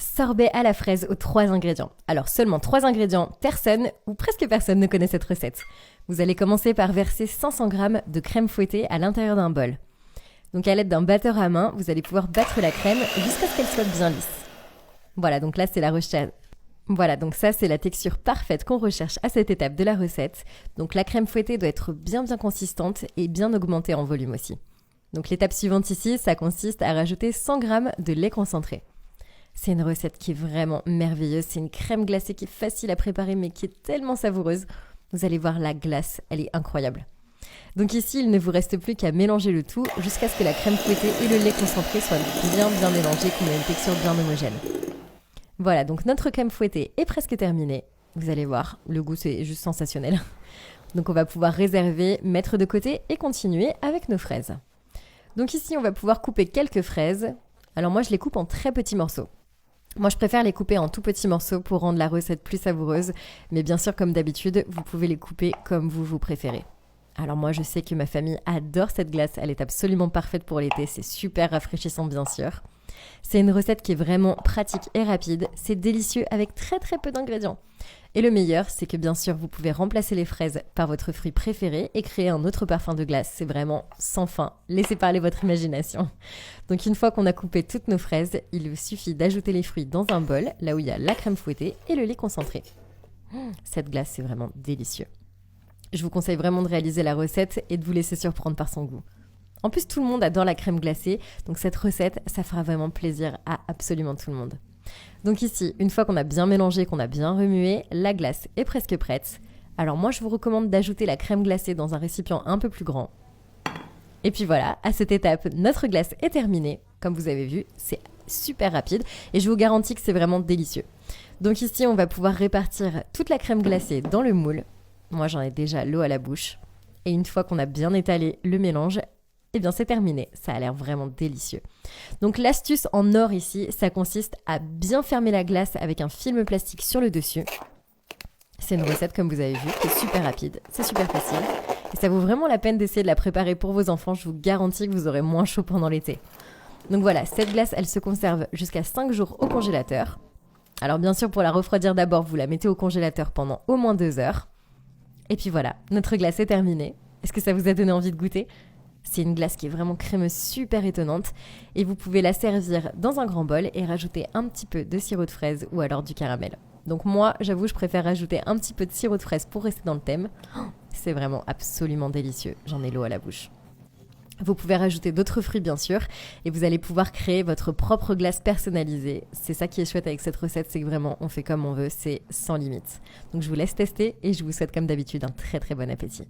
sorbet à la fraise aux 3 ingrédients. Alors seulement 3 ingrédients, personne ou presque personne ne connaît cette recette. Vous allez commencer par verser 500 g de crème fouettée à l'intérieur d'un bol. Donc à l'aide d'un batteur à main, vous allez pouvoir battre la crème jusqu'à ce qu'elle soit bien lisse. Voilà, donc là c'est la recherche. Voilà, donc ça c'est la texture parfaite qu'on recherche à cette étape de la recette. Donc la crème fouettée doit être bien consistante et bien augmentée en volume aussi. Donc l'étape suivante ici, ça consiste à rajouter 100 g de lait concentré. C'est une recette qui est vraiment merveilleuse, c'est une crème glacée qui est facile à préparer mais qui est tellement savoureuse. Vous allez voir la glace, elle est incroyable. Donc ici, il ne vous reste plus qu'à mélanger le tout jusqu'à ce que la crème fouettée et le lait concentré soient bien mélangés, qu'on ait une texture bien homogène. Voilà, donc notre crème fouettée est presque terminée. Vous allez voir, le goût c'est juste sensationnel. Donc on va pouvoir réserver, mettre de côté et continuer avec nos fraises. Donc ici, on va pouvoir couper quelques fraises. Alors moi, je les coupe en très petits morceaux. Moi, je préfère les couper en tout petits morceaux pour rendre la recette plus savoureuse. Mais bien sûr, comme d'habitude, vous pouvez les couper comme vous préférez. Alors moi, je sais que ma famille adore cette glace. Elle est absolument parfaite pour l'été. C'est super rafraîchissant, bien sûr. C'est une recette qui est vraiment pratique et rapide. C'est délicieux avec très peu d'ingrédients. Et le meilleur, c'est que bien sûr, vous pouvez remplacer les fraises par votre fruit préféré et créer un autre parfum de glace. C'est vraiment sans fin. Laissez parler votre imagination. Donc une fois qu'on a coupé toutes nos fraises, il vous suffit d'ajouter les fruits dans un bol, là où il y a la crème fouettée et le lait concentré. Cette glace, c'est vraiment délicieux. Je vous conseille vraiment de réaliser la recette et de vous laisser surprendre par son goût. En plus, tout le monde adore la crème glacée, donc cette recette, ça fera vraiment plaisir à absolument tout le monde. Donc ici, une fois qu'on a bien mélangé, qu'on a bien remué, la glace est presque prête. Alors moi, je vous recommande d'ajouter la crème glacée dans un récipient un peu plus grand. Et puis voilà, à cette étape, notre glace est terminée. Comme vous avez vu, c'est super rapide et je vous garantis que c'est vraiment délicieux. Donc ici, on va pouvoir répartir toute la crème glacée dans le moule. Moi, j'en ai déjà l'eau à la bouche. Et une fois qu'on a bien étalé le mélange, eh bien c'est terminé, ça a l'air vraiment délicieux. Donc l'astuce en or ici, ça consiste à bien fermer la glace avec un film plastique sur le dessus. C'est une recette comme vous avez vu, qui est super rapide, c'est super facile. Et ça vaut vraiment la peine d'essayer de la préparer pour vos enfants, je vous garantis que vous aurez moins chaud pendant l'été. Donc voilà, cette glace, elle se conserve jusqu'à 5 jours au congélateur. Alors bien sûr, pour la refroidir d'abord, vous la mettez au congélateur pendant au moins 2 heures. Et puis voilà, notre glace est terminée. Est-ce que ça vous a donné envie de goûter ? C'est une glace qui est vraiment crémeuse, super étonnante. Et vous pouvez la servir dans un grand bol et rajouter un petit peu de sirop de fraise ou alors du caramel. Donc moi, j'avoue, je préfère rajouter un petit peu de sirop de fraise pour rester dans le thème. C'est vraiment absolument délicieux. J'en ai l'eau à la bouche. Vous pouvez rajouter d'autres fruits bien sûr et vous allez pouvoir créer votre propre glace personnalisée. C'est ça qui est chouette avec cette recette, c'est que vraiment on fait comme on veut, c'est sans limite. Donc je vous laisse tester et je vous souhaite comme d'habitude un très bon appétit.